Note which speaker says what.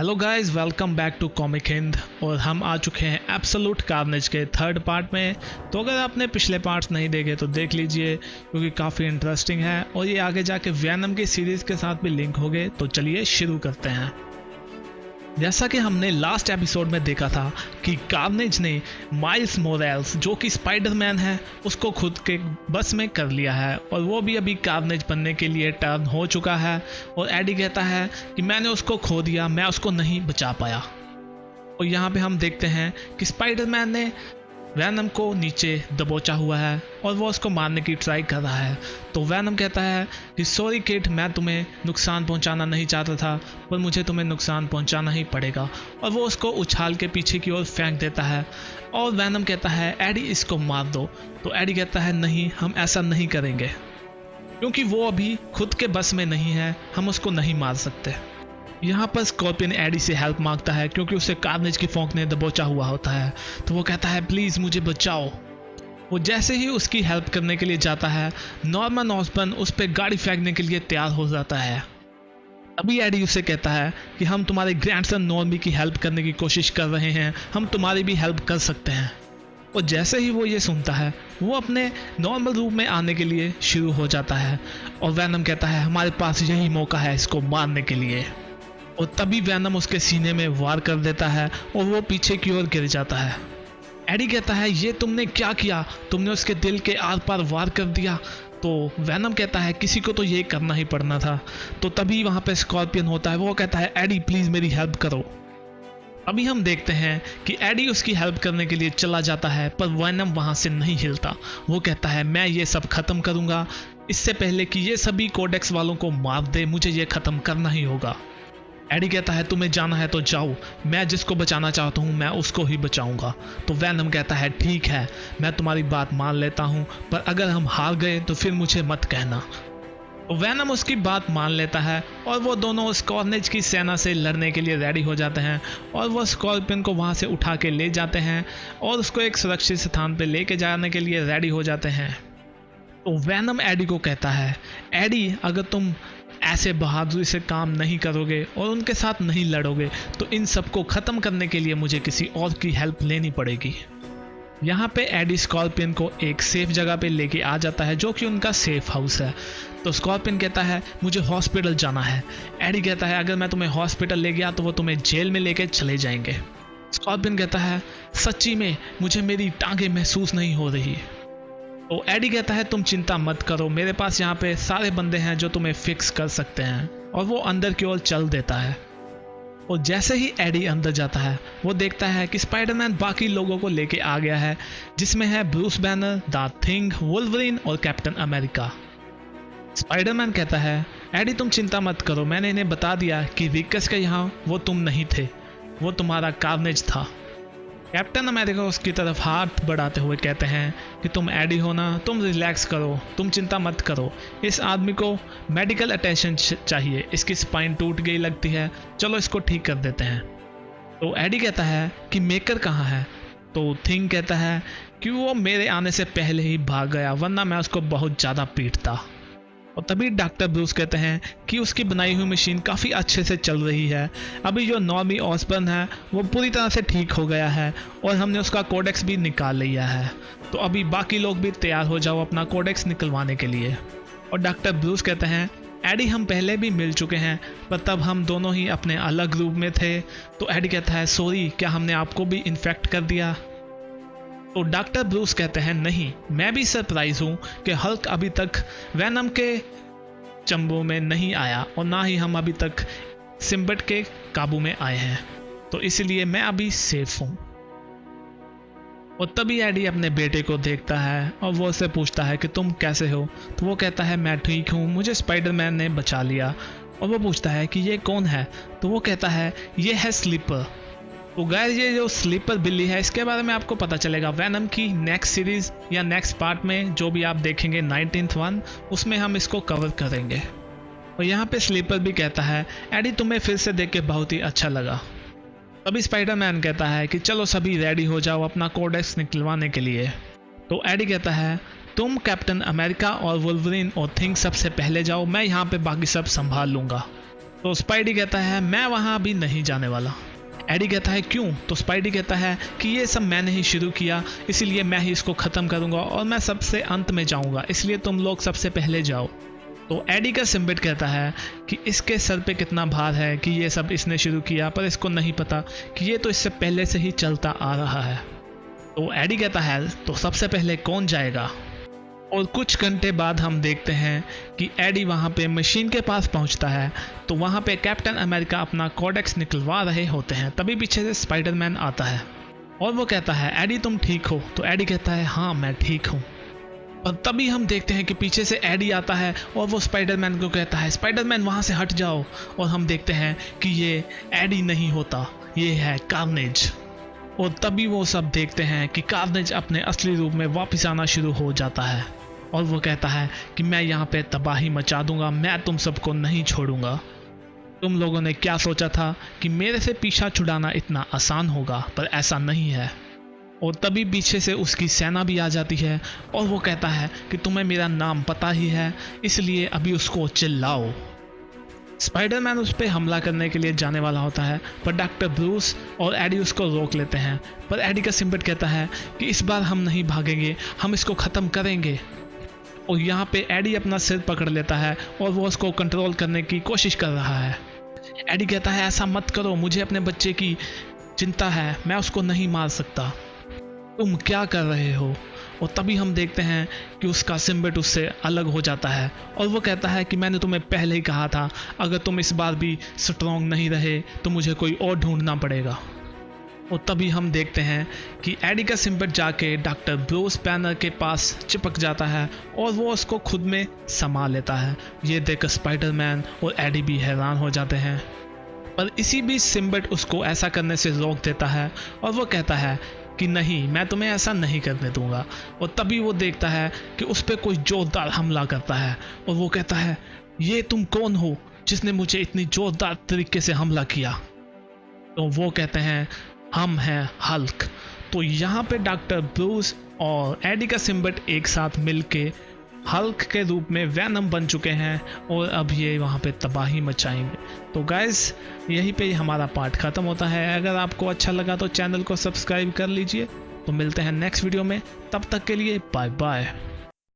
Speaker 1: Hello guys, welcome back to Comic Hind. और हम आ चुके हैं एब्सोल्यूट कार्नेज के थर्ड पार्ट में। तो अगर आपने पिछले पार्ट्स नहीं देखे तो देख लीजिए, क्योंकि काफ़ी इंटरेस्टिंग है और ये आगे जाके वैनम की सीरीज़ के साथ भी लिंक हो गए। तो चलिए शुरू करते हैं। जैसा कि हमने लास्ट एपिसोड में देखा था कि कार्नेज ने माइल्स मोरेल्स, जो कि स्पाइडरमैन है, उसको खुद के बस में कर लिया है और वो भी अभी कार्नेज बनने के लिए टर्न हो चुका है। और एडी कहता है कि मैंने उसको खो दिया, मैं उसको नहीं बचा पाया। और यहाँ पे हम देखते हैं कि स्पाइडरमैन ने वैनम को नीचे दबोचा हुआ है और वो उसको मारने की ट्राई कर रहा है। तो वैनम कहता है कि सॉरी किड, मैं तुम्हें नुकसान पहुंचाना नहीं चाहता था, पर मुझे तुम्हें नुकसान पहुंचाना ही पड़ेगा। और वो उसको उछाल के पीछे की ओर फेंक देता है। और वैनम कहता है एडी इसको मार दो। तो एडी कहता है नहीं, हम ऐसा नहीं करेंगे, क्योंकि वो अभी खुद के बस में नहीं है, हम उसको नहीं मार सकते। यहाँ पर स्कॉर्पियन एडी से हेल्प मांगता है, क्योंकि उसे कार्नेज की फोंक ने दबोचा हुआ होता है। तो वो कहता है प्लीज़ मुझे बचाओ। वो जैसे ही उसकी हेल्प करने के लिए जाता है, नॉर्मन ऑसबर्न उस पर गाड़ी फेंकने के लिए तैयार हो जाता है। अभी एडी उसे कहता है कि हम तुम्हारे ग्रैंडसन नॉर्मी की हेल्प करने की कोशिश कर रहे हैं, हम तुम्हारी भी हेल्प कर सकते हैं। और जैसे ही वो ये सुनता है, वो अपने नॉर्मल रूप में आने के लिए शुरू हो जाता है। और वैनम कहता है हमारे पास यही मौका है इसको मारने के लिए। और तभी वैनम उसके सीने में वार कर देता है और वो पीछे की ओर गिर जाता है। एडी कहता है ये तुमने क्या किया, तुमने उसके दिल के आर पार वार कर दिया। तो वैनम कहता है किसी को तो ये करना ही पड़ना था। तो तभी वहाँ पे स्कॉर्पियन होता है, वो कहता है एडी प्लीज़ मेरी हेल्प करो। अभी हम देखते हैं कि एडी उसकी हेल्प करने के लिए चला जाता है, पर वैनम वहाँ से नहीं हिलता। वो कहता है मैं ये सब ख़त्म करूँगा, इससे पहले कि ये सभी कोडेक्स वालों को मार दे, मुझे ये ख़त्म करना ही होगा। एडी कहता है तुम्हें जाना है तो जाओ, मैं जिसको बचाना चाहता हूँ मैं उसको ही बचाऊंगा। तो वैनम कहता है ठीक है, मैं तुम्हारी बात मान लेता हूँ, पर अगर हम हार गए तो फिर मुझे मत कहना। तो वैनम उसकी बात मान लेता है और वो दोनों स्कॉर्नेज की सेना से लड़ने के लिए रेडी हो जाते हैं। और वो स्कॉर्पियन को वहाँ से उठा के ले जाते हैं और उसको एक सुरक्षित स्थान पर लेके जाने के लिए रेडी हो जाते हैं। तो वैनम एडी को कहता है एडी अगर तुम ऐसे बहादुरी से काम नहीं करोगे और उनके साथ नहीं लड़ोगे तो इन सबको ख़त्म करने के लिए मुझे किसी और की हेल्प लेनी पड़ेगी। यहाँ पे एडी स्कॉर्पियन को एक सेफ जगह पे लेके आ जाता है, जो कि उनका सेफ हाउस है। तो स्कॉर्पियन कहता है मुझे हॉस्पिटल जाना है। एडी कहता है अगर मैं तुम्हें हॉस्पिटल ले गया तो वो तुम्हें जेल में लेके चले जाएंगे। स्कॉर्पियन कहता है सच्ची में मुझे मेरी टांगें महसूस नहीं हो रही। तो एडी कहता है तुम चिंता मत करो, मेरे पास यहाँ पे सारे बंदे हैं जो तुम्हें फिक्स कर सकते हैं। और वो अंदर की ओर चल देता है। और जैसे ही एडी अंदर जाता है, वो देखता है कि स्पाइडरमैन बाकी लोगों को लेके आ गया है, जिसमें है Bruce banner, the thing, Wolverine और कैप्टन अमेरिका। स्पाइडरमैन कहता है एडी तुम चिंता मत करो, मैंने इन्हें बता दिया कि रिकस के यहाँ वो तुम नहीं थे, वो तुम्हारा कार्नेज था। कैप्टन अमेरिका उसकी तरफ हाथ बढ़ाते हुए कहते हैं कि तुम एडी हो ना, तुम रिलैक्स करो, तुम चिंता मत करो, इस आदमी को मेडिकल अटेंशन चाहिए, इसकी स्पाइन टूट गई लगती है, चलो इसको ठीक कर देते हैं। तो एडी कहता है कि मेकर कहाँ है। तो थिंग कहता है कि वो मेरे आने से पहले ही भाग गया, वरना मैं उसको बहुत ज़्यादा पीटता। और तभी डॉक्टर ब्रूस कहते हैं कि उसकी बनाई हुई मशीन काफ़ी अच्छे से चल रही है, अभी जो नॉर्मी ऑसबर्न है वो पूरी तरह से ठीक हो गया है और हमने उसका कोडेक्स भी निकाल लिया है। तो अभी बाकी लोग भी तैयार हो जाओ अपना कोडेक्स निकलवाने के लिए। और डॉक्टर ब्रूस कहते हैं एडी हम पहले भी मिल चुके हैं, पर तब हम दोनों ही अपने अलग रूप में थे। तो एडी कहता है सॉरी, क्या हमने आपको भी इन्फेक्ट कर दिया। तो डॉक्टर ब्रूस कहते हैं नहीं, मैं भी सरप्राइज हूँ कि हल्क अभी तक वैनम के चंबों में नहीं आया और ना ही हम अभी तक सिम्बट के काबू में आए हैं, तो इसलिए मैं अभी सेफ हूँ। और तभी एडी अपने बेटे को देखता है और वो उससे पूछता है कि तुम कैसे हो। तो वो कहता है मैं ठीक हूँ, मुझे स्पाइडरमैन ने बचा लिया। और वो पूछता है कि ये कौन है। तो वो कहता है ये है स्लीपर। तो गाइस ये जो स्लीपर बिल्ली है, इसके बारे में आपको पता चलेगा वैनम की नेक्स्ट सीरीज या नेक्स्ट पार्ट में, जो भी आप देखेंगे 19th वन, उसमें हम इसको कवर करेंगे। और यहाँ पे स्लीपर भी कहता है एडी तुम्हें फिर से देख के बहुत ही अच्छा लगा। तभी स्पाइडरमैन कहता है कि चलो सभी रेडी हो जाओ अपना कोडेक्स निकलवाने के लिए। तो एडी कहता है तुम कैप्टन अमेरिका और वुल्वरीन और थिंग सबसे पहले जाओ, मैं यहाँ पे बाकी सब संभाल लूँगा। तो स्पाइडी कहता है मैं वहाँ अभी नहीं जाने वाला। एडी कहता है क्यों? तो स्पाइडी कहता है कि ये सब मैंने ही शुरू किया, इसीलिए मैं ही इसको ख़त्म करूँगा और मैं सबसे अंत में जाऊँगा, इसलिए तुम लोग सबसे पहले जाओ। तो एडी का सिम्बिट कहता है कि इसके सर पे कितना भार है कि ये सब इसने शुरू किया, पर इसको नहीं पता कि ये तो इससे पहले से ही चलता आ रहा है। तो एडी कहता है तो सबसे पहले कौन जाएगा? और कुछ घंटे बाद हम देखते हैं कि एडी वहाँ पे मशीन के पास पहुँचता है। तो वहाँ पे कैप्टन अमेरिका अपना कोडेक्स निकलवा रहे होते हैं, तभी पीछे से स्पाइडरमैन आता है और वो कहता है एडी तुम ठीक हो? तो एडी कहता है हाँ मैं ठीक हूँ। और तभी हम देखते हैं कि पीछे से एडी आता है और वो स्पाइडरमैन को कहता है स्पाइडरमैन वहाँ से हट जाओ। और हम देखते हैं कि ये एडी नहीं होता, ये है कार्नेज। और तभी वो सब देखते हैं कि कार्नेज अपने असली रूप में वापस आना शुरू हो जाता है और वो कहता है कि मैं यहाँ पे तबाही मचा दूंगा, मैं तुम सबको नहीं छोड़ूंगा। तुम लोगों ने क्या सोचा था कि मेरे से पीछा छुड़ाना इतना आसान होगा, पर ऐसा नहीं है। और तभी पीछे से उसकी सेना भी आ जाती है और वो कहता है कि तुम्हें मेरा नाम पता ही है, इसलिए अभी उसको चिल्लाओ। स्पाइडरमैन उस पर हमला करने के लिए जाने वाला होता है, पर डॉक्टर ब्रूस और एडी उसको रोक लेते हैं। पर एडी का सिम्बिट कहता है कि इस बार हम नहीं भागेंगे, हम इसको ख़त्म करेंगे। और यहाँ पे एडी अपना सिर पकड़ लेता है और वो उसको कंट्रोल करने की कोशिश कर रहा है। एडी कहता है ऐसा मत करो, मुझे अपने बच्चे की चिंता है, मैं उसको नहीं मार सकता, तुम क्या कर रहे हो? और तभी हम देखते हैं कि उसका सिम्बिट उससे अलग हो जाता है और वो कहता है कि मैंने तुम्हें पहले ही कहा था, अगर तुम इस बार भी स्ट्रॉन्ग नहीं रहे तो मुझे कोई और ढूंढना पड़ेगा। और तभी हम देखते हैं कि एडी का सिम्बिट जाके डॉक्टर ब्रूस बैनर के पास चिपक जाता है और वो उसको खुद में समा लेता है। ये देख स्पाइडरमैन और एडी भी हैरान हो जाते हैं, पर इसी बीच सिम्बिट उसको ऐसा करने से रोक देता है और वो कहता है कि नहीं, मैं तुम्हें ऐसा नहीं करने दूंगा। और तभी वो देखता है कि उस पर कोई जोरदार हमला करता है और वो कहता है ये तुम कौन हो जिसने मुझे इतनी जोरदार तरीके से हमला किया? तो वो कहते हैं हम हैं हल्क। तो यहाँ पे डॉक्टर ब्रूस और एडी का सिम्बिट एक साथ मिलके हल्क के रूप में वैनम बन चुके हैं और अब ये वहाँ पे तबाही मचाएंगे। तो गाइस यहीं पे हमारा पार्ट ख़त्म होता है। अगर आपको अच्छा लगा तो चैनल को सब्सक्राइब कर लीजिए। तो मिलते हैं नेक्स्ट वीडियो में, तब तक के लिए बाय बाय।